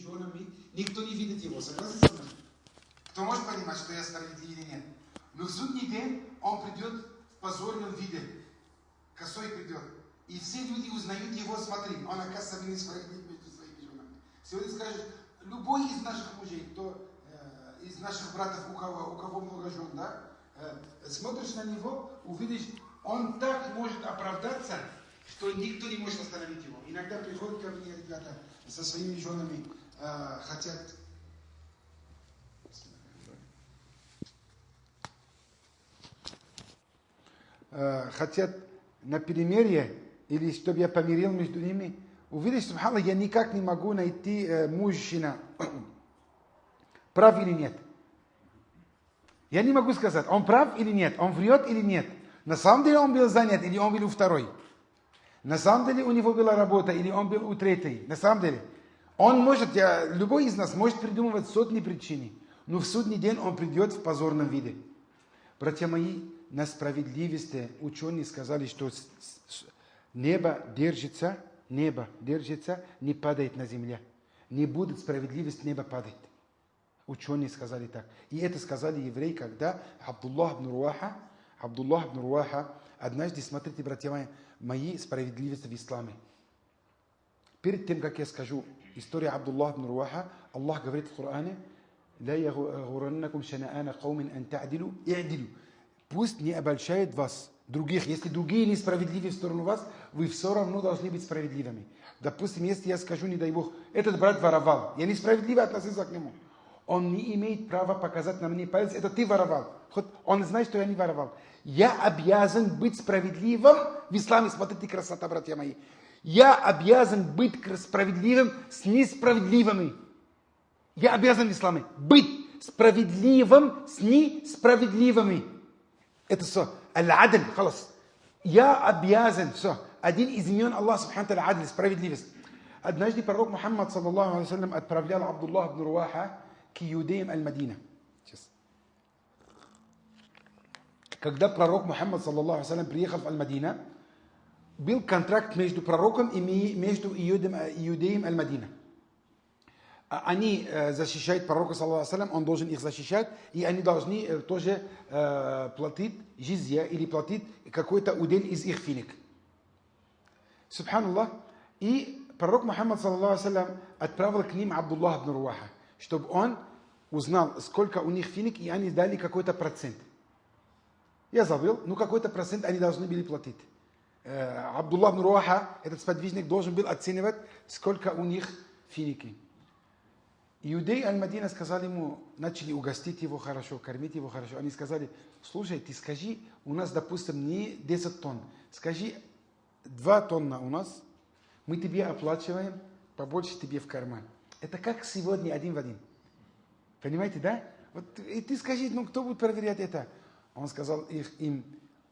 женами, никто не видит его. Согласны со мной? Кто может понимать, что я справедлив или нет? Но в судный день он придет в позорном виде. Косой придет. И все люди узнают его, смотри, он оказывается несправедлив между своими женами. Сегодня скажешь, любой из наших мужей, кто из наших братьев, у кого много жен, да, смотришь на него, увидишь, он так может оправдаться, что никто не может остановить его. Иногда приходят ко мне ребята со своими женами, хотят на перемирие, или чтобы я помирил между ними. Увидишь, субханаллах, я никак не могу найти мужчина, прав или нет. Я не могу сказать, он прав или нет, он врет или нет. На самом деле он был занят или он был у второй. На самом деле у него была работа или он был у третьей. На самом деле. Он может, любой из нас может придумывать сотни причин, но в судный день он придет в позорном виде. Братья мои, на справедливости ученые сказали, что небо держится, не падает на земле. Не будет справедливости, небо падает. Ученые сказали так. И это сказали евреи, когда Абдуллах ибн Руаха, однажды, смотрите, братья мои, справедливость в исламе. Перед тем, как я скажу историю Абдуллах ибн Руаха, Аллах говорит в Коране, «Ла ягураннакум шанаана каумин ан та'дилу и'дилу». Пусть не обольщает вас других. Если другие несправедливы в сторону вас, вы все равно должны быть справедливыми. Допустим, если я скажу, не дай Бог, этот брат воровал, я несправедливо относился к нему. Он не имеет права показать на мне палец, это ты воровал. Хоть он знает, что я не воровал. Я обязан быть справедливым в исламе. Смотрите, красота, братья мои. Я обязан быть справедливым с несправедливыми. Я обязан в исламе быть справедливым с несправедливыми. Это все. Аль-Адль, халас. Я обязан, все. Один из имен Аллаха, субхану ва та'аля, справедливость. Однажды пророк Мухаммад, саллаллаху алейхи ва отправлял Абдуллах ибн Руаха к иудеям Аль-Мадина. Когда пророк Мухаммад, саллаллаху алейхи приехал в Аль-Мадина, был контракт между пророком и между иудеем Аль-Мадина. Они защищают пророка, саллаллаху алейхи, он должен их защищать, и они должны тоже платить джизья или платить какой-то удел из их финик. Субханаллах. И пророк Мухаммад, саллаллаху алейхи, отправил к ним Абдуллах ибн Руаха, чтобы он узнал, сколько у них финик, и они дали какой-то процент. Я забыл, но какой-то процент они должны были платить. Абдуллах ибн Руаха, этот сподвижник, должен был оценивать, сколько у них финики. Иудеи Аль-Мадина сказали ему, начали угостить его хорошо, кормить его хорошо. Они сказали, слушай, ты скажи, у нас, допустим, не 10 тонн, скажи 2 тонна у нас, мы тебе оплачиваем, побольше тебе в карман. Это как сегодня один в один. Понимаете, да? Вот, и ты скажи, ну кто будет проверять это? Он сказал им,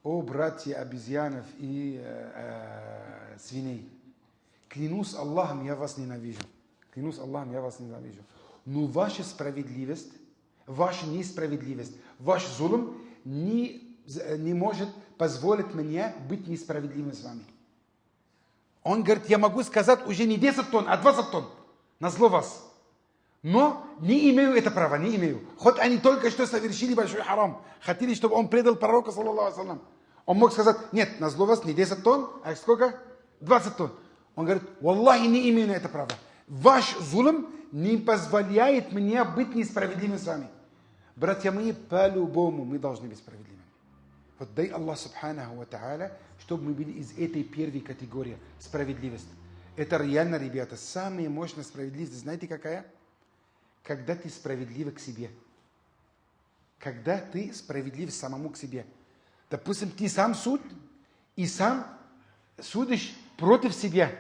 о братья обезьянов и свиней, клянусь Аллахом, я вас ненавижу. Клянусь Аллахом, я вас ненавижу. Но ваша справедливость, ваша несправедливость, ваш зулм не может позволить мне быть несправедливым с вами. Он говорит, я могу сказать уже не 10 тонн, а 20 тонн. Назло вас. Но не имею это права, не имею. Хоть они только что совершили большой харам. Хотели, чтобы он предал пророка, саллаллаху алейхи. Он мог сказать, нет, назло вас не 10 тонн, а сколько? 20 тонн. Он говорит, валлахи, не имею на это права. Ваш зулм не позволяет мне быть несправедливым с вами. Братья мои, по-любому мы должны быть справедливыми. Вот дай Аллах субханаху ва та'аля, чтобы мы были из этой первой категории справедливость. Это реально, ребята, самая мощная справедливость. Знаете какая? Когда ты справедлив к себе. Когда ты справедлив самому к себе. Допустим, ты сам суд и сам судишь против себя.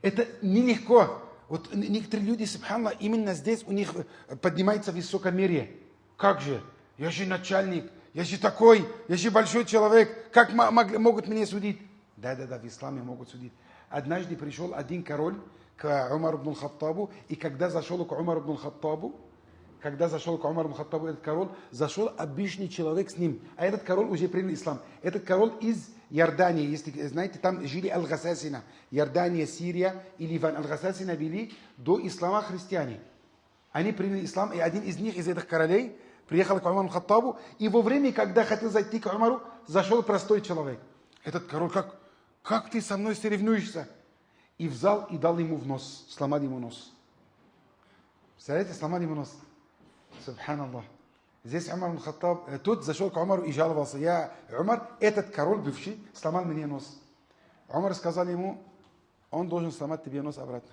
Это нелегко. Вот некоторые люди, субханаллах, именно здесь у них поднимается высокомерие. Как же? Я же начальник, я же такой, я же большой человек. Как могут меня судить? Да, в исламе могут судить. Однажды пришел один король к Умар ибн Хаттабу, и когда зашел к Умар ибн Хаттабу, когда зашел к Умару Хаттабу этот король, зашел обычный человек с ним. А этот король уже принял ислам. Этот король из Иордании, если знаете, там жили Аль-Гасасина. Иордания, Сирия и Ливан. Аль-Гасасина были до ислама христиане. Они приняли ислам, и один из них, из этих королей, приехал к Умару Хаттабу, и во время, когда хотел зайти к Умару, зашел простой человек. Этот король, как ты со мной соревнуешься? И взял и дал ему в нос, сломал ему нос. Представляете, сломал ему нос. Субханаллах. Здесь Умар Хаттаб, тут зашел к Умару и жаловался. Я, Умар, этот король бывший, сломал мне нос. Умар сказал ему, он должен сломать тебе нос обратно.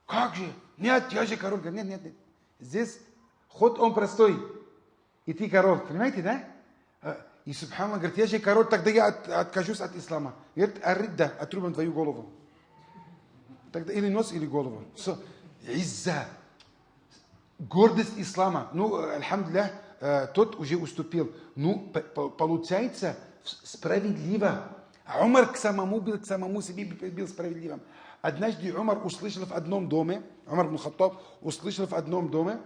Как же? Нет, я же король. Говорит, нет. Здесь ход он простой, и ты король. Понимаете, да? И Субханаллах говорит, я же король, тогда я откажусь от ислама. Говорит, аридда, отрубим твою голову. Тогда или нос, или голову. Изза. Гордость ислама. Ну, альхамдулилlah, тот уже уступил. Ну, получается справедливо. Умар к самому себе был справедливым. Однажды Умар услышал в одном доме, Умар ибн Хаттаб услышал в одном доме,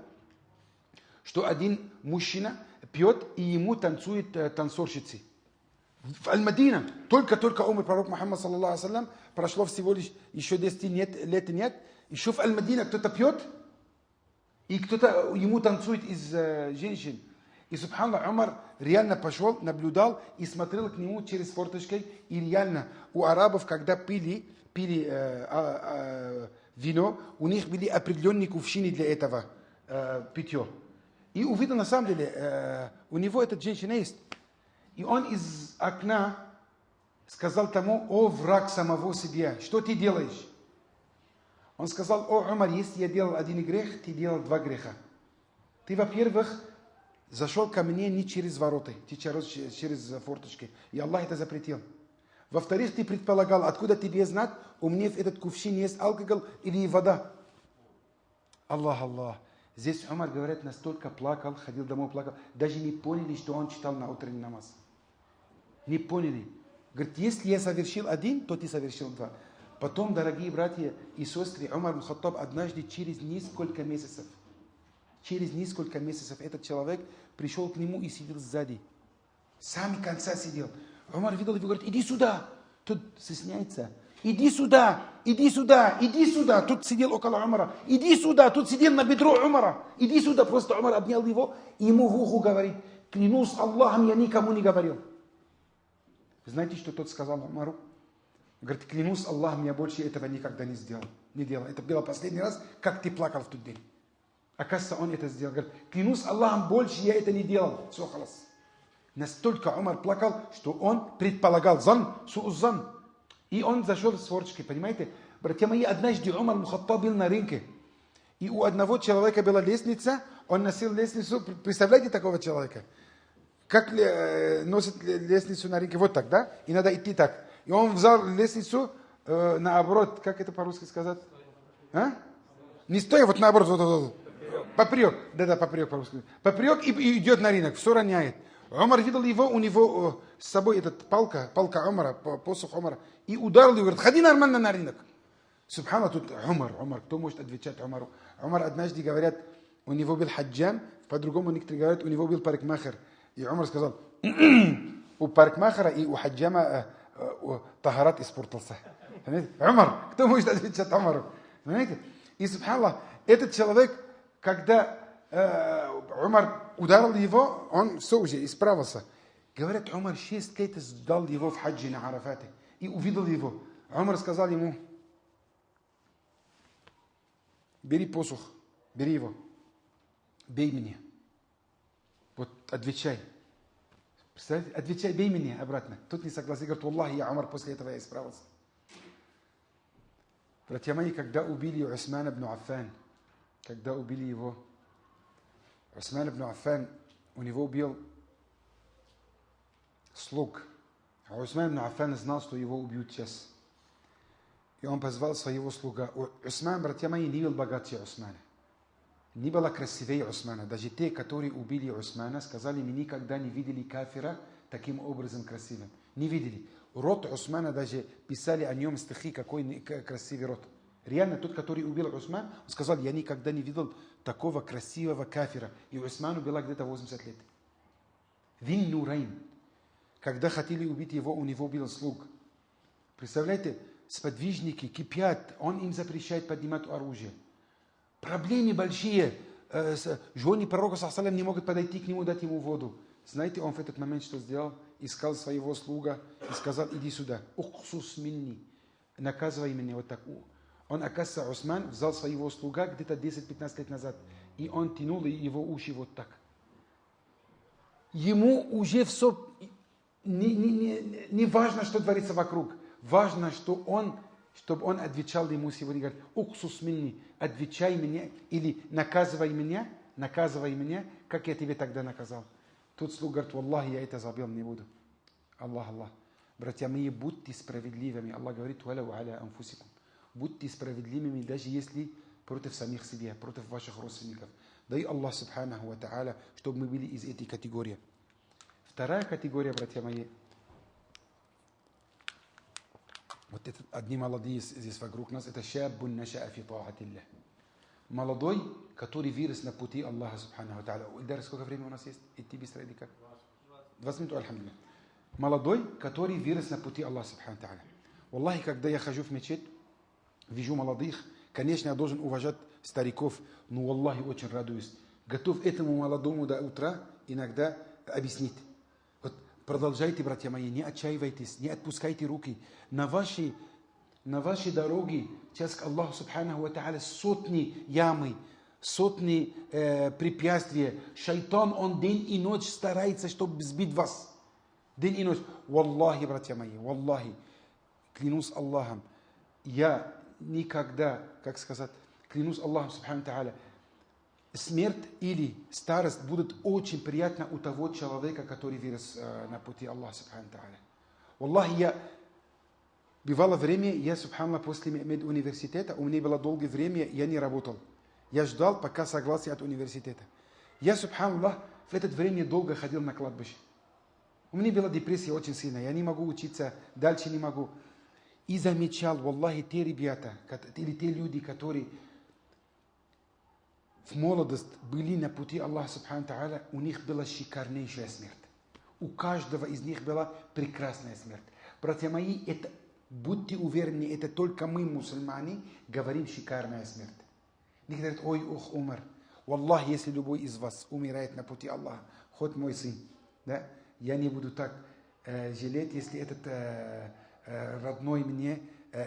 что один мужчина пьет и ему танцуют танцорщицы. В Аль-Мадина. Только умер пророк Мухаммад, саллаллаху алейхи ва саллям, прошло всего лишь еще 10 лет нет. Еще в Аль-Мадина кто-то пьет, и кто-то ему танцует из женщин. И, субханаллах, Умар реально пошел, наблюдал и смотрел к нему через форточкой. И реально у арабов, когда пили вино, у них были определенные кувшины для этого питья. И увидел, на самом деле, у него эта женщина есть. И он из окна сказал тому: о, враг самого себя, что ты делаешь? Он сказал: о, Умар, если я делал один грех, ты делал 2 греха. Ты, во-первых, зашел ко мне не через ворота, ты через форточки. И Аллах это запретил. Во-вторых, ты предполагал, откуда тебе знать, у меня в этот кувшин есть алкоголь или вода. Аллах. Здесь Умар, говорят, настолько плакал, ходил домой, плакал. Даже не поняли, что он читал на утренний намаз. Не поняли. Говорит, если я совершил 1, то ты совершил 2. Потом, дорогие братья и сестры, Умар ибн Хаттаб однажды через несколько месяцев этот человек пришел к нему и сидел сзади. В самом конце сидел. Умар видел его, говорит: иди сюда. Тут стесняется. Иди сюда. Тут сидел около Умара. Иди сюда. Тут сидел на бедро Умара. Иди сюда. Просто Умар обнял его и ему в ухо говорит: клянусь Аллахом, я никому не говорил. Вы знаете, что тот сказал Умару? Говорит: клянусь Аллахом, я больше этого никогда не делал. Это было последний раз, как ты плакал в тот день. Оказывается, он это сделал. Говорит: клянусь Аллахом, больше я это не делал. Все, халас. Настолько Умар плакал, что он предполагал су'уззан. И он зашел с форточкой, понимаете? Братья мои, однажды Умар ибн Хаттаб был на рынке. И у одного человека была лестница, он носил лестницу. Представляете такого человека? Как носит лестницу на рынке? Вот так, да? И надо идти так. И он взял лестницу наоборот, как это по-русски сказать? А? Не стоя, вот наоборот, вот. Поперек. Да, поперек по-русски. Поперек и идет на рынок, все роняет. Умар видел его, у него с собой этот палка Умара, посох Умара, и ударил его, говорит: ходи нормально на рынок. Субхана, тут Умар, кто может отвечать Умару? Умар однажды, говорят, у него был хаджам, по-другому некоторые говорят, у него был парикмахер. И Умар сказал: у парикмахера и у хаджама тахарат испортился. Умар, кто может отвечать Умару? Понимаете? И, субханаллах, этот человек, когда Умар ударил его, он все уже исправился. Говорят, Умар 6 лет ждал его в хаджи на Арафате. И увидел его. Умар сказал ему: бери посох, бери его, бей меня. Вот отвечай. Представляете? Отвечай, бей меня обратно. Тот не согласился. Говорит: Аллах, я Умар, после этого я исправился. Братья мои, когда убили Усмана ибн Аффан, Усман ибн Аффан, у него убил слуг. А Усман ибн Аффан знал, что его убьют сейчас. И он позвал своего слуга. Усман, братья мои, не был богатее Усмана. Не было красивее Усмана. Даже те, которые убили Усмана, сказали: мы никогда не видели кафира таким образом красивым. Не видели. Род Усмана, даже писали о нем стихи, какой красивый род. Реально, тот, который убил Усман, он сказал, я никогда не видел такого красивого кафира. И Усману было где-то 80 лет. Вин Нурайн. Когда хотели убить его, у него был слуг. Представляете, сподвижники кипят, он им запрещает поднимать оружие. Проблемы большие. Жены пророка ﷺ не могут подойти к нему, дать ему воду. Знаете, он в этот момент что сделал? Искал своего слуга и сказал, иди сюда. Ухсус минни. Наказывай меня вот так. Он, оказывается, Усман взял своего слуга где-то 10-15 лет назад. И он тянул его уши вот так. Ему уже все... Не важно, что творится вокруг. Важно, чтобы он отвечал ему сегодня. Говорит, уксус минни, отвечай мне или наказывай меня, как я тебе тогда наказал. Тут слуга говорит, Аллах, я это забыл, не буду. Аллах. Братья мои, будьте справедливыми. Аллах говорит, валяу аля анфусикум. Будьте справедливыми, даже если против самих себя, против ваших родственников. Дай Аллах, субханаху ва та'аля, чтобы мы были из этой категории. Вторая категория, братья мои. Вот это одни молодые здесь вокруг нас, это шаббун наша'a фи та'атиллах. Молодой, который вырос на пути Аллаха, субханаху ва та'аля. Ильдар, сколько времени у нас есть? Идти быстро или как? 20 минут, альхамдулилlah. Молодой, который вырос на пути Аллаха, субханаху ва та'аля. Валлахи, когда я хожу в мечеть, вижу молодых, конечно, я должен уважать стариков, но, валлахи, очень радуюсь. Готов этому молодому до утра иногда объяснить. Вот продолжайте, братья мои, не отчаивайтесь, не отпускайте руки. На вашей дороге, сейчас к Аллаху, субханаху ва та'аля, сотни ямы, сотни препятствия. Шайтан, он день и ночь старается, чтобы сбить вас. День и ночь. Валлахи, братья мои, валлахи, клянусь Аллахом, я никогда, как сказать, клянусь Аллахом, субхану та'аля, смерть или старость будут очень приятно у того человека, который вырос на пути Аллаха, субхану та'аля. Валлахи, бывало время, я, субханаллах, после медуниверситета, у меня было долгое время, я не работал. Я ждал, пока согласие от университета. Я, субханаллах, в это время долго ходил на кладбище. У меня была депрессия очень сильная, я не могу учиться, дальше не могу. И замечал, валлахи, те ребята, или те люди, которые в молодость были на пути Аллаха, субхану та'аля, у них была шикарнейшая смерть. У каждого из них была прекрасная смерть. Братья мои, это, будьте уверены, это только мы, мусульмане, говорим шикарная смерть. Некоторые говорят, ой, ох, Умар, валлахи, если любой из вас умирает на пути Аллаха, хоть мой сын, да, я не буду так жалеть, если этот родной мне,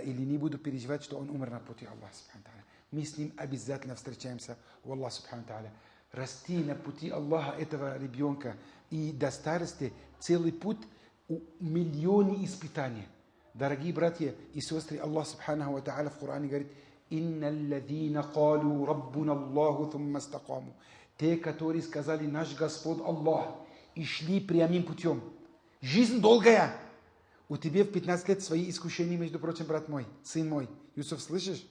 или не буду переживать, что он умер на пути Аллаха, субхану та'аля. Мы с ним обязательно встречаемся у Аллаха, субхану та'аля. Расти на пути Аллаха этого ребенка и до старости целый путь у миллионы испытаний. Дорогие братья и сестры, Аллах, субхану ва та'аля, в Коране говорит, «Инна алладина калу раббуна Аллаху thumma истакаму». Те, которые сказали, наш Господь Аллах, и шли прямым путем. Жизнь долгая. У тебя в 15 лет свои искушения, между прочим, брат мой, сын мой. Юсуф, слышишь?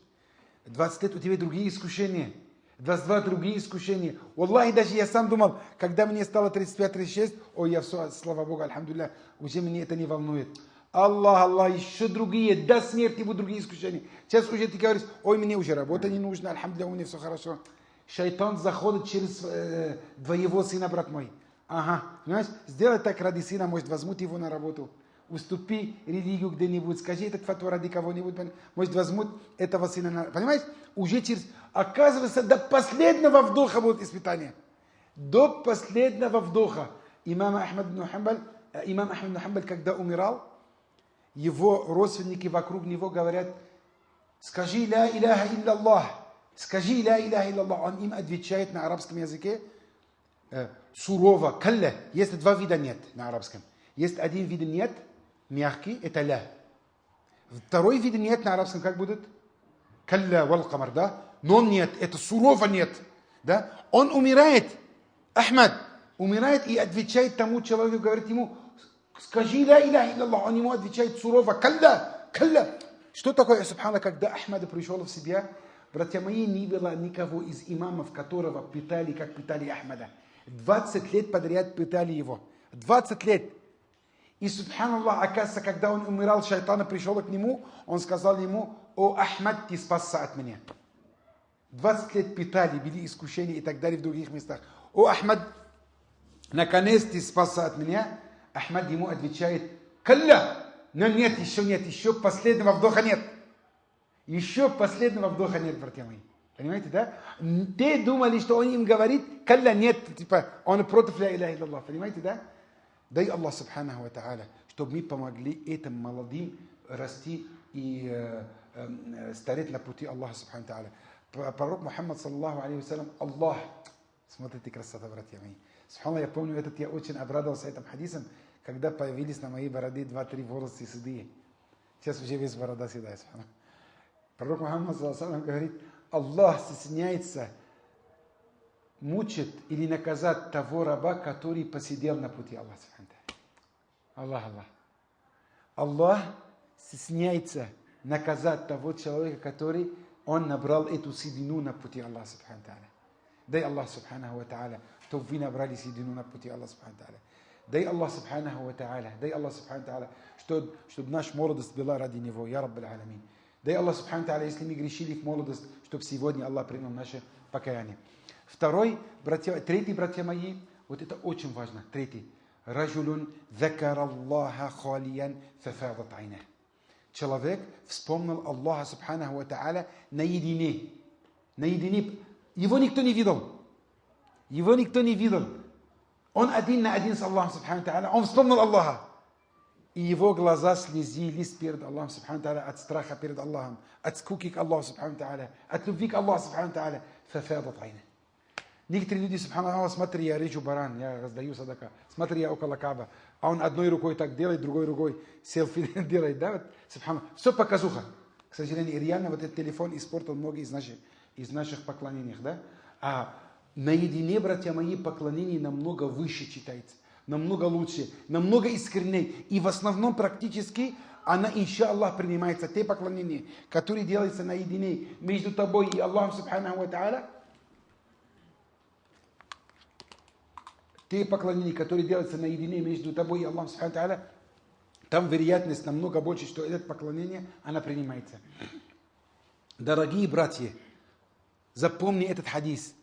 20 лет у тебя другие искушения. 22 другие искушения. Валлахи, даже я сам думал, когда мне стало 35-36, ой, я все, слава Богу, альхамдулилля, уже мне это не волнует. Аллах, еще другие, до смерти будут другие искушения. Сейчас уже ты говоришь, ой, мне уже работа не нужна, альхамдулилля, у меня все хорошо. Шайтан заходит через твоего сына, брат мой. Ага, понимаешь, сделай так ради сына, может, возьмут его на работу. Уступи религию где-нибудь, скажи этот фатва ради кого-нибудь, может, возьмут этого сына на... Понимаешь, уже через... Оказывается, до последнего вдоха будут испытания. До последнего вдоха. Имам Ахмад ибн Хамбаль, когда умирал, его родственники вокруг него говорят, скажи ля иляха илляллах, скажи ля иляха илляллах. Он им отвечает на арабском языке сурово, калля. Есть два вида нет на арабском. Есть один вид нет, мягкий, это ля. Второй вид нет на арабском как будет? Калля вал камар, да? Но нет, это сурово нет. Да? Он умирает, Ахмад, умирает и отвечает тому человеку, говорит ему, скажи ля иляха илляллах. Он ему отвечает сурово, калля, калля. Что такое, субхана, когда Ахмад пришел в себя? Братья мои, не было никого из имамов, которого пытали, как пытали Ахмада. 20 лет подряд пытали его. 20 лет. И, субханаллах, оказывается, когда он умирал, шайтан пришел к нему, он сказал ему: «О, Ахмад, ты спасся от меня». 20 лет питали, били искушения и так далее в других местах. «О, Ахмад, наконец ты спасся от меня». Ахмад ему отвечает: «Калля, но нет, еще последнего вдоха нет». Еще последнего вдоха нет, братья мои. Понимаете, да? Те думали, что он им говорит: «Калля, нет», типа, он против ля иляха илляллах. Понимаете, да? Дай Аллах Субханаху ва Тааля, чтобы мы помогли этим молодым расти и стареть на пути Аллаха Субханаху ва Тааля. Пророк Мухаммад, саллаллаху алейхи вассалям, Аллах, смотрите красота, братья мои. Субханаллах, я помню, я очень обрадовался этим хадисом, когда появились на моей бороде 2-3 волосы седые. Сейчас уже весь борода седая, субханаллах. Пророк Мухаммад, саллаллаху алейхи вассалям, говорит: Аллах стесняется мучить или наказать того раба, который посидел на пути Аллаха. Аллах. Аллах стесняется наказать того человека, который он набрал эту седину на пути Аллаха. Дай Аллах Субханаху ва Тааля, чтобы вы набрали седину на пути Аллаха. Дай Аллах Субханаху ва Тааля, чтобы наша молодость была ради Него. Я Раббаль Аламин. Дай Аллах Субханаху ва Тааля, если мы грешили в молодость, чтобы сегодня Аллах принял наше покаяние. Третий, братья мои, вот это очень важно. Третий. Раджулун закар Аллаха халиян фафадат айна. Человек вспомнил Аллаха Субханаху ва Тааля наедине. Его никто не видел. Он один на один с Аллахом Субханаху ва Тааля. Он вспомнил Аллаха. И его глаза слезились перед Аллахом Субханаху ва Тааля от страха перед Аллахом, от скуки к Аллаху Субханаху ва Тааля, от любви к Аллаху Субханаху ва Тааля. Фафадат айна. Некоторые люди, субханаллах, смотри, я режу баран, я раздаю садака, смотри, я около Кааба, а он одной рукой так делает, другой рукой селфи делает, да, вот, субханаллах, все показуха. К сожалению, реально вот этот телефон испортил многие из наших поклонений, да, а наедине, братья мои, поклонение намного выше читается, намного лучше, намного искреннее, и в основном практически она, иншаллах, принимается, те поклонения, которые делаются наедине между тобой и Аллахом, субханаху ва Тааля. Те поклонения, которые делаются наедине между тобой и Аллахом, субхану тааля, там вероятность намного больше, что это поклонение, она принимается. Дорогие братья, запомни этот хадис.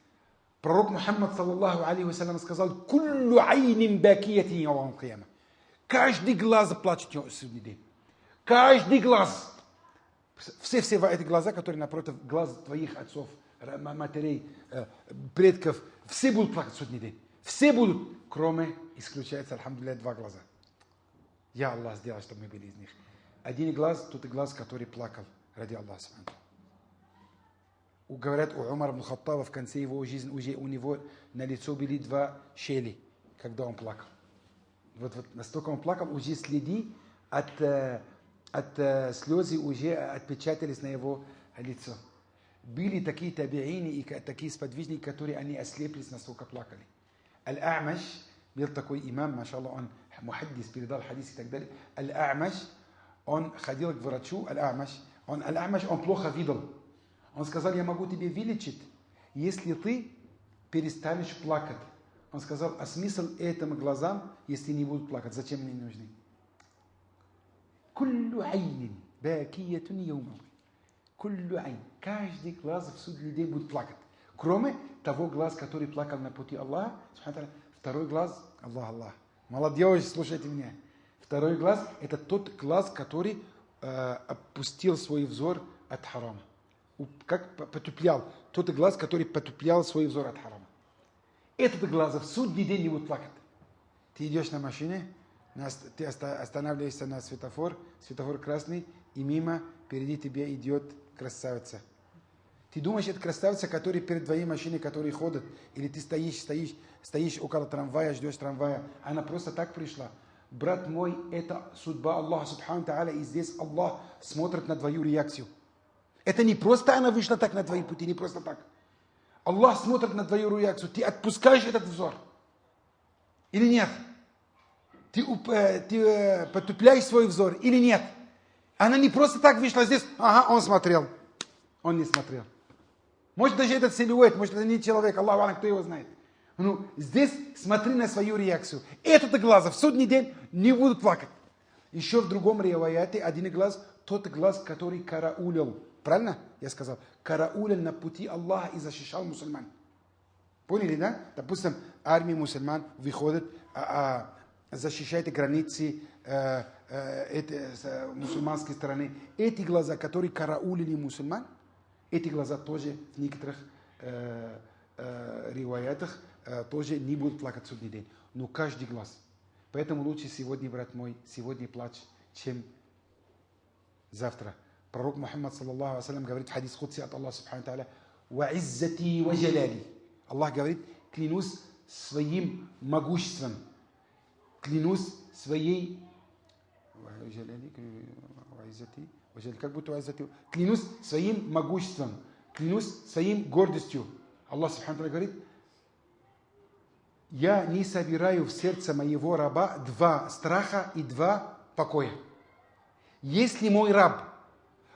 Пророк Мухаммад, саллаллаху алейхи вассалям, сказал: «Куллю айнин бакиятин яум кияма». Каждый глаз плачет сегодня день. Каждый глаз. Все эти глаза, которые напротив глаз твоих отцов, матерей, предков, все будут плакать сегодня день. Все будут, кроме, исключается, альхамдулилля, 2 глаза. Я Аллах сделал, чтобы мы были из них. Один глаз, тот глаз, который плакал ради Аллаха. Говорят, у Умара ибн Хаттаба в конце его жизни уже у него на лицо были 2 щели, когда он плакал. Вот настолько он плакал, уже следи от слезы уже отпечатались на его лицо. Были такие табиини и такие сподвижники, которые они ослеплись, настолько плакали. Аль-А'маш был такой имам, машаллах, он мухаддис, передал хадис и так далее. Аль-А'маш, он ходил к врачу, Аль-А'маш, он плохо видел. Он сказал: я могу тебе вылечить, если ты перестанешь плакать. Он сказал: а смысл этим глазам, если не будут плакать? Зачем они нужны? Куллю айнин бакиятун яумал. Куллю айн. Каждый глаз в судный день будет плакать. Кроме того глаз, который плакал на пути Аллаха. Второй глаз, Аллах. Молодежь, слушайте меня. Второй глаз, это тот глаз, который опустил свой взор от харама. Как потуплял. Тот глаз, который потуплял свой взор от харама. Этот глаз в судный день не будет плакать. Ты идешь на машине, ты останавливаешься на светофор красный, и мимо, впереди тебя идет красавица. Ты думаешь, это красавица, которая перед твоей машиной, которая ходит, или ты стоишь около трамвая, ждешь трамвая, она просто так пришла. Брат мой, это судьба Аллаха Субхану Тааля, и здесь Аллах смотрит на твою реакцию. Это не просто она вышла так на твои пути, не просто так. Аллах смотрит на твою реакцию. Ты отпускаешь этот взор? Или нет? Ты потупляешь свой взор или нет? Она не просто так вышла здесь, он смотрел. Он не смотрел. Может, даже этот силуэт, может, это не человек, Аллах, кто его знает. Ну, здесь смотри на свою реакцию. Этот глаз в судный день не будут плакать. Еще в другом риваяте один глаз, тот глаз, который караулил. Правильно я сказал? Караулил на пути Аллаха и защищал мусульман. Поняли, да? Допустим, армия мусульман выходит, защищает границы мусульманской страны. Эти глаза, которые караулили мусульман, эти глаза тоже в некоторых риваятах тоже не будут плакать судный день. Но каждый глаз. Поэтому лучше сегодня, брат мой, сегодня плачь, чем завтра. Пророк Мухаммад, саллаллаху алейхи говорит в хадис худси от Аллаха, субхану тааля, «Ва иззати ва джаляли». Аллах говорит, клянусь своим могуществом, клянусь своей... Как будто клянусь своим могуществом, клянусь своим гордостью. Аллах субхану тааля говорит, я не собираю в сердце моего раба 2 страха и 2 покоя. Если мой раб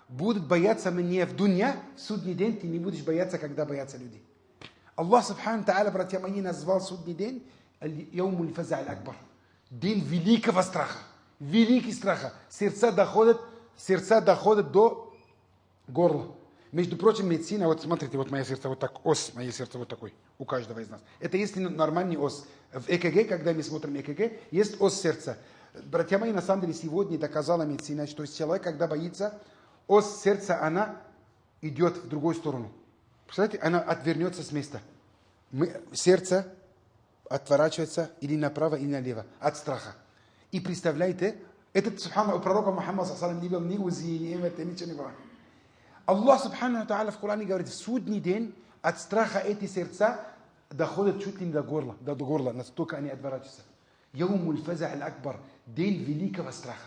будет бояться меня в дунья, в судный день ты не будешь бояться, когда боятся люди. Аллах субхану тааля, братья мои, назвал судный день Яумуль фаза аль-акбар. День великого страха. Великий страха. Сердца доходят до горла. Между прочим, медицина, вот смотрите, вот мое сердце вот так, ос, мое сердце вот такой, у каждого из нас. Это если нормальный ос. В ЭКГ, когда мы смотрим ЭКГ, есть ос сердца. Братья мои, на самом деле, сегодня доказала медицина, что человек, когда боится, ос сердца, она идет в другую сторону. Представляете, она отвернется с места. Сердце отворачивается или направо, или налево, от страха. И представляете, этот, субхана, у пророка Мухаммада, не был ни УЗИ, ни МРТ, ничего не было. Аллах субхану тааля в Коране говорит, в судный день от страха эти сердца доходят чуть ли не до горла, настолько они отворачиваются. Яумуль фаза аль-акбар, день великого страха.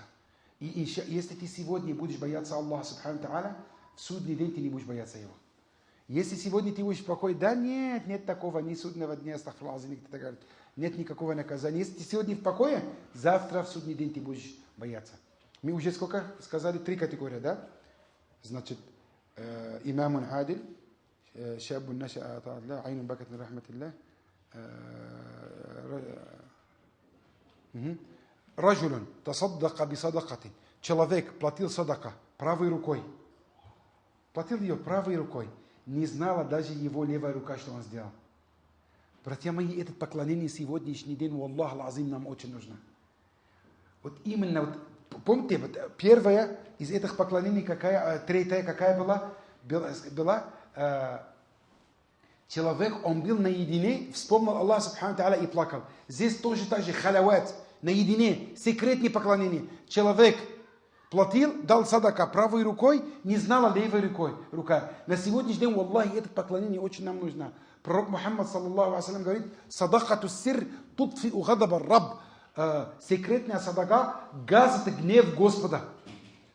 И если ты сегодня будешь бояться Аллаха субхану тааля, в судный день ты не будешь бояться его. Если сегодня ты будешь спокоен, да нет такого, ни судного дня, нет никакого наказания. Если ты сегодня в покое, завтра в судный день ты будешь бояться. Мы уже сколько сказали? 3 категории, да? Значит, имамун адиль, шабун наша ата'аллах, айнун бакат мин рахматиллах, раджулун тасаддака би садакатин. Человек платил садака правой рукой. Платил ее правой рукой. Не знала даже его левая рука, что он сделал. Братья мои, это поклонение сегодняшний день, Аллах аль-Азим, нам очень нужно. Вот именно, вот, помните, вот, первая из этих поклонений, третья какая была? Человек, он был наедине, вспомнил Аллах субхану тааля и плакал. Здесь тоже так же халават, наедине, секретное поклонение. Человек платил, дал садака правой рукой, не знала левой рука. На сегодняшний день, Аллахи, это поклонение очень нам нужно. Пророк Мухаммад, саллаллаху алейхи говорит, садакату сир тутфи угадабар раб. Секретная садака гасит гнев Господа.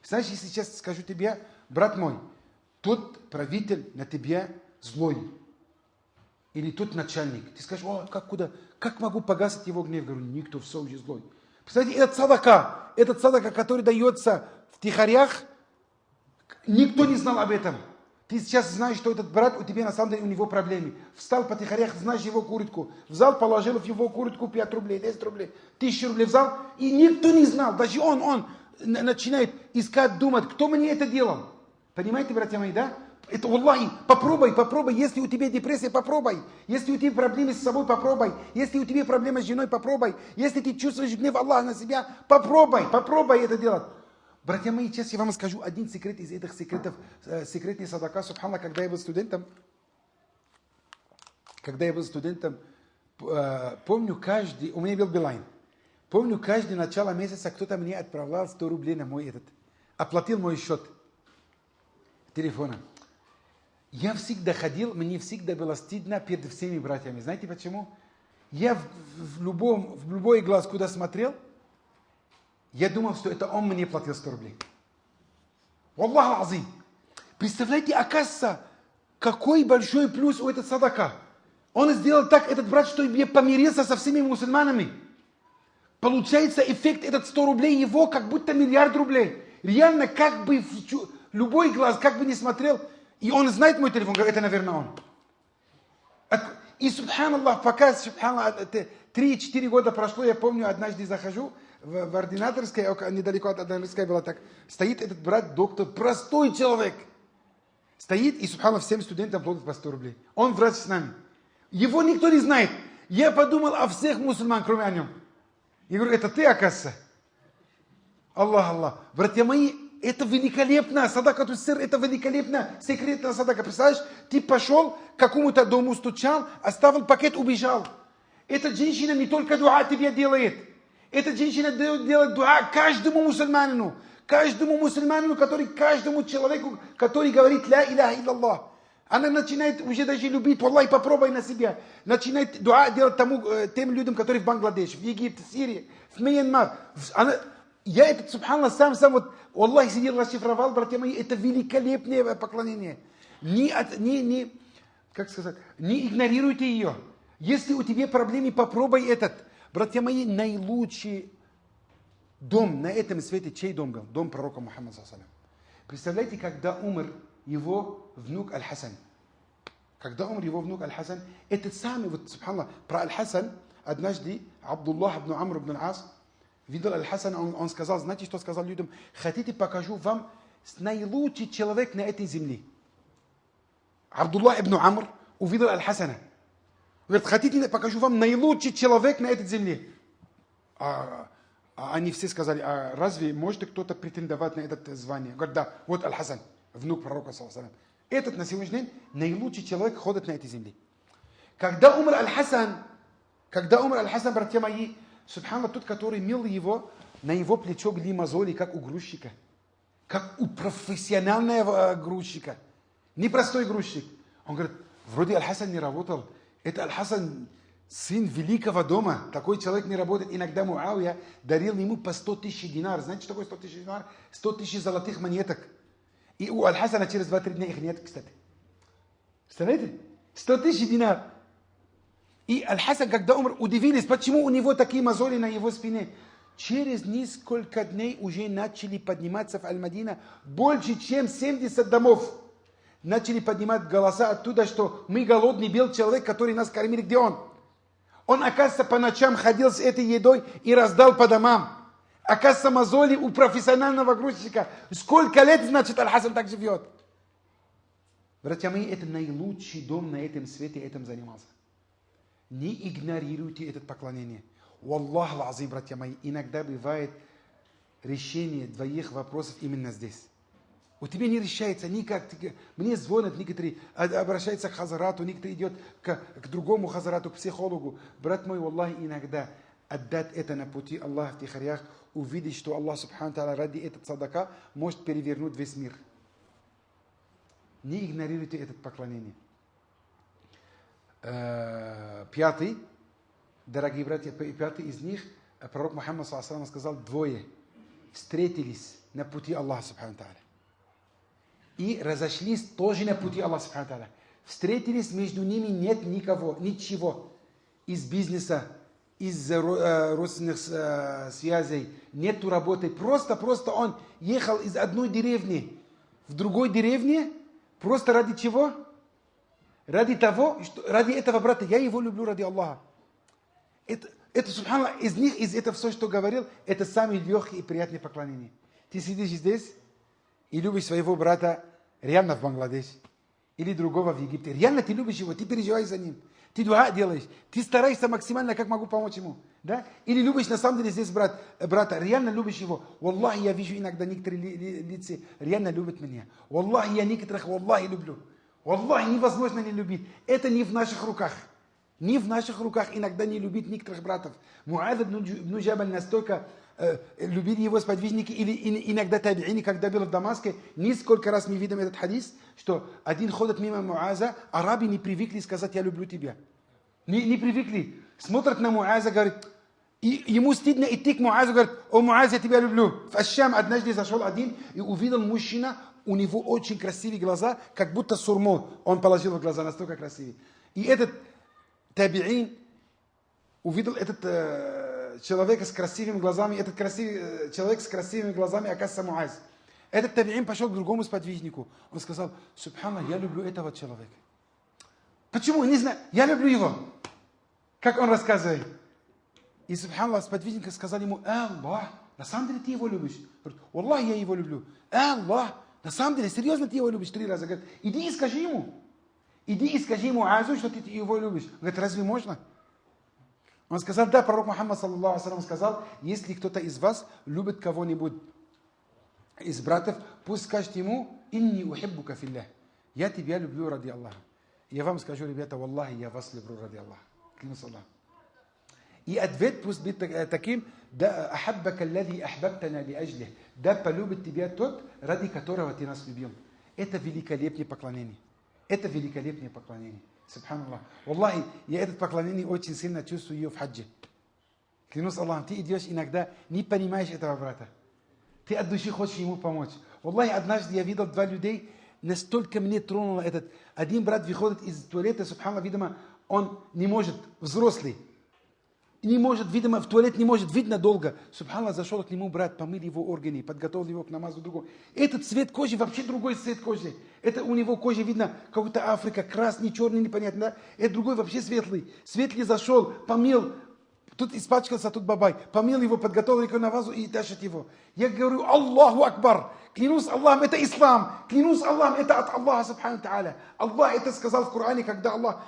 Знаешь, если сейчас скажу тебе, брат мой, тот правитель на тебя злой. Или тот начальник. Ты скажешь, как могу погасить его гнев? Говорю, никто, все уже злой. Представляете, этот садака, который дается в тихарях, никто не знал об этом. Ты сейчас знаешь, что этот брат, у тебя на самом деле у него проблемы. Встал по тихарях, знаешь его куртку. Взял, положил в его куртку 5 рублей, 10 рублей, 1000 рублей взял. И никто не знал. Даже он начинает искать, думать, кто мне это делал. Понимаете, братья мои, да? Это, Аллахи, попробуй. Если у тебя депрессия, попробуй. Если у тебя проблемы с собой, попробуй. Если у тебя проблемы с женой, попробуй. Если ты чувствуешь гнев Аллаха на себя, попробуй это делать. Братья мои, сейчас я вам скажу один секрет из этих секретов, секретный садака, субханаллах, когда я был студентом, помню у меня был Билайн, помню каждый начало месяца кто-то мне отправлял 100 рублей на мой оплатил мой счет телефона. Я всегда ходил, мне всегда было стыдно перед всеми братьями. Знаете почему? Я в любой глаз, куда смотрел, я думал, что это он мне платил 100 рублей. Аллах азим. Представляете, оказывается, какой большой плюс у этого садака. Он сделал так, этот брат, что я помирился со всеми мусульманами. Получается эффект, этот 100 рублей его, как будто 1 миллиард рублей. Реально, как бы любой глаз, как бы не смотрел, и он знает мой телефон, говорит, это, наверное, он. И, субханаллах, пока, субханаллах, 3-4 года прошло, я помню, однажды захожу в ординаторской, недалеко от ординаторской была так, стоит этот брат, доктор, простой человек. Стоит, и, субханаллах, всем студентам платит по 100 рублей. Он врач с нами. Его никто не знает. Я подумал о всех мусульман, кроме о нем. Я говорю, это ты, оказывается? Аллах, Аллах. Братья мои, это великолепно. Садака тус-сир, это великолепно. Секретная садака. Представляешь, ты пошел к какому-то дому, стучал, оставил пакет, убежал. Эта женщина не только дуа тебе делает. Эта женщина делает дуа каждому мусульманину. Каждому мусульманину, каждому человеку, который говорит ля иляха илляллах. Она начинает уже даже любить, Аллах, попробуй на себя. Начинает дуа делать тем людям, которые в Бангладеше, в Египте, в Сирии, в Мьянмар. Я этот, субханаллах, сам вот, Аллах сидел, расшифровал, братья мои, это великолепное поклонение. Как сказать, не игнорируйте ее. Если у тебя проблемы, попробуй этот. Братья мои, наилучший дом на этом свете, чей дом был? Дом пророка Мухаммада. Представляете, когда умер его внук Аль-Хасан. Когда умер его внук Аль-Хасан, этот самый, вот, субханаллах, про Аль-Хасан, однажды Абдуллах ибн Амр ибн Ас видел Аль-Хасан, он сказал, знаете, что сказал людям? Хотите, покажу вам наилучший человек на этой земле. Абдуллах ибн Амр увидел Аль-Хасана. Говорит, хотите, покажу вам наилучший человек на этой земле. Они все сказали, а разве может кто-то претендовать на это звание? Говорит, да, вот Аль-Хасан, внук пророка, саллаллаху. Этот на сегодняшний день наилучший человек ходит на этой земле. Когда умер Аль-Хасан, братья мои, субханаллах, тот, который мил его, на его плечо были мозоли, как у грузчика. Как у профессионального грузчика. Не простой грузчик. Он говорит, вроде Аль-Хасан не работал. Это Аль-Хасан, сын великого дома. Такой человек не работает. Иногда Муавия дарил ему по 100 тысяч динар. Знаете, что такое 100 тысяч динар? 100 тысяч золотых монеток. И у Аль-Хасана через 2-3 дня их нет, кстати. Представляете? 100 тысяч динар. И Аль-Хасан, когда умер, удивились, почему у него такие мозоли на его спине. Через несколько дней уже начали подниматься в Аль-Мадина больше, чем 70 домов. Начали поднимать голоса оттуда, что мы голодный белый человек, который нас кормили. Где он? Он, оказывается, по ночам ходил с этой едой и раздал по домам. Оказывается, мозоли у профессионального грузчика. Сколько лет, значит, Аль-Хасан так живет? Братья мои, это наилучший дом на этом свете, этим занимался. Не игнорируйте это поклонение. Валлах лазим, братья мои, иногда бывает решение двоих вопросов именно здесь. У тебя не решается никак. Мне звонят некоторые, обращаются к хазарату, некоторые идет к другому хазарату, к психологу. Брат мой, валлахи, иногда отдать это на пути Аллаха в тихарях, увидеть, что Аллах субхану тааля ради этого садака может перевернуть весь мир. Не игнорируйте это поклонение. Пятый, дорогие братья, пятый из них, пророк Мухаммад саллаллаху сказал, двое встретились на пути Аллаха субхану тааля. И разошлись тоже на пути Аллаха субхану тааля. Встретились, между ними нет никого, ничего. Из бизнеса, из родственных связей, нету работы. Просто он ехал из одной деревни в другой деревне, просто ради чего? Ради того, что ради этого брата, я его люблю ради Аллаха. Это субханаллах, из них, из этого все, что говорил, это самое легкое и приятное поклонение. Ты сидишь здесь и любишь своего брата реально в Бангладеше или другого в Египте. Реально ты любишь его, ты переживаешь за ним. Ты дуа делаешь, ты стараешься максимально, как могу помочь ему. Да? Или любишь на самом деле здесь брата, реально любишь его. Валлахи, я вижу иногда некоторые лица реально любят меня. Валлахи, я некоторых, валлахи, люблю. Валлахи, невозможно не любить. Это не в наших руках. Не в наших руках иногда не любить некоторых братов. Муад ибн Джабаль настолько любили его сподвижники, или иногда табиини, когда был в Дамаске, несколько раз мы видим этот хадис, что один ходит мимо Муаза, арабы не привыкли сказать «я люблю тебя». Не привыкли. Смотрят на Муаза, говорит, и ему стыдно идти к Муазу, говорит, «О, Муаз, я тебя люблю». В Аш-Шам однажды зашел один и увидел мужчина, у него очень красивые глаза, как будто сурму он положил в глаза, настолько красивые. И этот табиин увидел этот человек с красивыми глазами, этот человек с красивыми глазами, оказывается, Муаз. Этот табиин пошел к другому сподвижнику. Он сказал, субхана, я люблю этого человека. Почему? Не знаю. Я люблю его. Как он рассказывает. И, субханаллах, сподвижники сказали ему: Аллах, на самом деле ты его любишь? Говорит: Аллах, я его люблю. Аллах, на самом деле, серьезно ты его любишь? 3 раза. Говорит: иди и скажи ему. Иди и скажи ему Азу, что ты его любишь. Он говорит: разве можно? Он сказал: да, пророк Мухаммад, саллаллаху алейхи ва саллям, сказал: если кто-то из вас любит кого-нибудь из братьев, пусть скажет ему: инни ухиббука филлях. Я тебя люблю ради Аллаха. Я вам скажу, ребята, валлахи, я вас люблю ради Аллаха. Клянусь Аллахом. И ответ пусть будет таким: да ахаббака аллади ахбабтана ли аджлих. Да полюбит тебя тот, ради которого ты нас любил. Это великолепное поклонение. Это великолепное поклонение. Субханаллах. Валлахи, я это поклонение очень сильно чувствую в хаджи. Клянусь Аллахом, ты идешь иногда, не понимаешь этого брата. Ты от души хочешь ему помочь. Валлахи, однажды я видел 2 людей, настолько мне тронуло этот. Один брат выходит из туалета, субханаллах, видимо, он не может, взрослый. Не может, видимо, в туалет не может, видно долго. Субханаллах, зашел к нему брат, помыл его органы, подготовил его к намазу другого. Этот цвет кожи, вообще другой цвет кожи. Это у него кожа, видно, какой-то Африка, красный, черный, непонятно. Да? Это другой вообще светлый. Светлый зашел, помыл, тут испачкался, тут бабай. Помыл его, подготовил к намазу и тащит его. Я говорю: Аллаху Акбар. Клянусь Аллахом, это ислам. Клянусь Аллахом, это от Аллаха, субхану тааля. Аллах это сказал в Коране, когда Аллах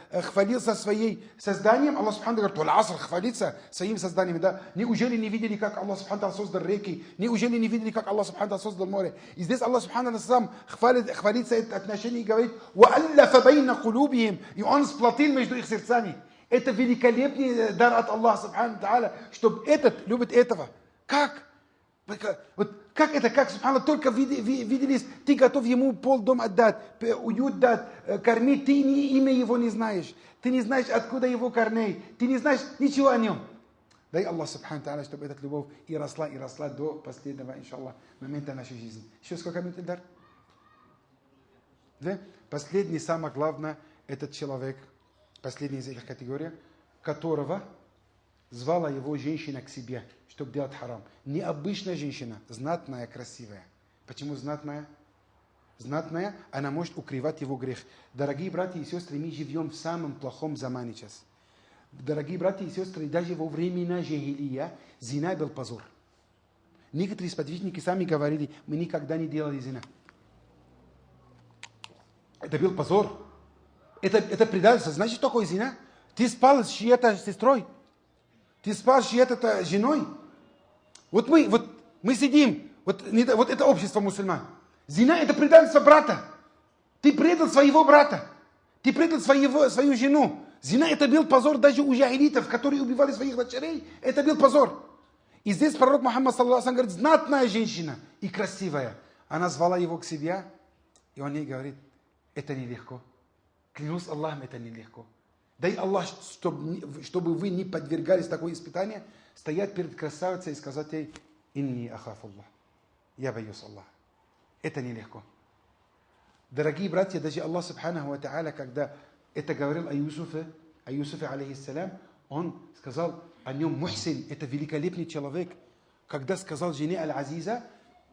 хвалился своим созданием. Аллах, субхану, говорит: «Валь аср», хвалится своим созданием. Да? Неужели не видели, как Аллах, субхану, создал реки? Неужели не видели, как Аллах, субхану, создал море? И здесь Аллах, субхану, сам хвалится это отношение и говорит: «Вааллафа байна кулубихим». И он сплотил между их сердцами. Это великолепный дар от Аллаха, субхану тааля, чтобы этот любит этого. Как? Вот как это, как, субханаллах, только виделись, ты готов ему полдом отдать, уют дать, кормить, ты имя его не знаешь, ты не знаешь, откуда его корней, ты не знаешь ничего о нем. Дай Аллах, субхану тааля, чтобы эта любовь и росла до последнего, иншаллах, момента нашей жизни. Еще сколько минут, Эльдар? 2? Последний, самое главное, этот человек, последний из этих категорий, которого звала его женщина к себе, чтобы делать харам. Необычная женщина, знатная, красивая. Почему знатная? Знатная, она может укрывать его грех. Дорогие братья и сестры, мы живем в самом плохом замане сейчас. Дорогие братья и сестры, даже во времена джахилия зина был позор. Некоторые сподвижники сами говорили: мы никогда не делали зина. Это был позор. Это предательство. Знаешь, что такое зина? Ты спал с чьей-то сестрой. Ты спал с чьей-то женой. Вот мы сидим, вот это общество мусульман. Зина — это предательство брата. Ты предал своего брата. Ты предал свою жену. Зина — это был позор даже у джахилитов, которые убивали своих дочерей. Это был позор. И здесь пророк Мухаммад, саллаллаху алейхи ва саллям, говорит: знатная женщина и красивая. Она звала его к себе, и он ей говорит: это нелегко. Клянусь Аллахом, это нелегко. Дай Аллах, чтобы вы не подвергались такой испытанию, стоять перед красавицей и сказать ей: инни ахаф Аллах. Я боюсь Аллаха. Это нелегко. Дорогие братья, даже Аллах, субханаху ва тааля, когда это говорил о Юсуфе, алейхиссалям, он сказал о нем: мухсин, это великолепный человек. Когда сказал жене Аль-Азиза: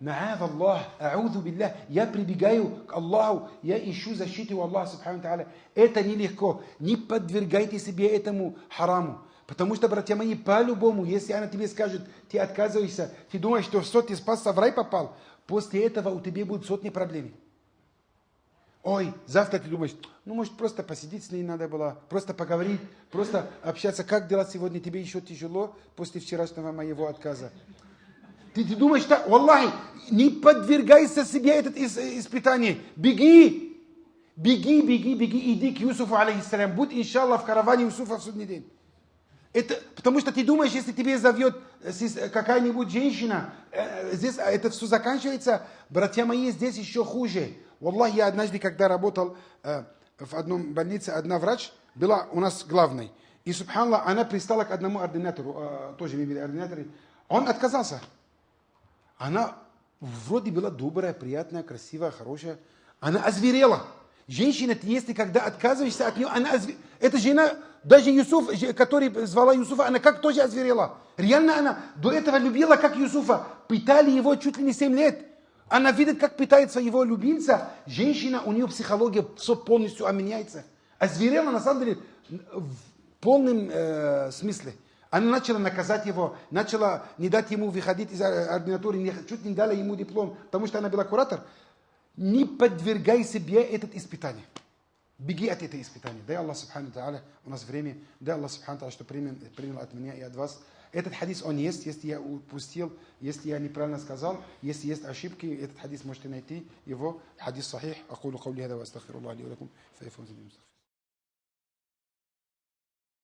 ма'ад Аллах, а'уду биллах, я прибегаю к Аллаху, я ищу защиту у Аллаха, субхану тааля. Это нелегко. Не подвергайте себе этому хараму. Потому что, братья мои, по-любому, если она тебе скажет: ты отказываешься, ты думаешь, что все, ты спасся, в рай попал, после этого у тебя будут сотни проблем. Ой, завтра ты думаешь: ну, может, просто посидеть с ней надо было, просто поговорить, просто общаться. Как дела сегодня? Тебе еще тяжело после вчерашнего моего отказа? Ты думаешь, что, Аллахи, не подвергайся себе этот испытание. Беги, иди к Юсуфу, алейхиссалям. Будь, иншаллах, в караване Юсуфа в судный день. Это, потому что ты думаешь, если тебе зовет какая-нибудь женщина, здесь это все заканчивается. Братья мои, здесь еще хуже. Аллах, я однажды, когда работал в одном больнице, одна врач была у нас главной. И, субханаллах, она пристала к одному ординатору, тоже мы были ординаторы. Он отказался. Она вроде была добрая, приятная, красивая, хорошая. Она озверела. Женщина, если когда отказываешься от нее, эта жена, даже Юсуф, который звала Юсуфа, она как тоже озверела. Реально она до этого любила, как Юсуфа. Пытали его чуть ли не 7 лет. Она видит, как пытает своего любимца. Женщина, у нее психология все полностью меняется. Озверела на самом деле в полном смысле. Она начала наказать его, начала не дать ему выходить из ординатуры, чуть не дала ему диплом, потому что она была куратор. Не подвергай себе этот испытание. Беги от этого испытания. Дай Аллах Субхану Тааля, у нас время, дай Аллах Субхану Тааля, что принял от меня и от вас. Этот хадис, он есть, если я упустил, если я неправильно сказал, если есть ошибки, этот хадис можете найти его. Хадис сахих. Акулу каули хада ва астагфируллах ли ва лакум.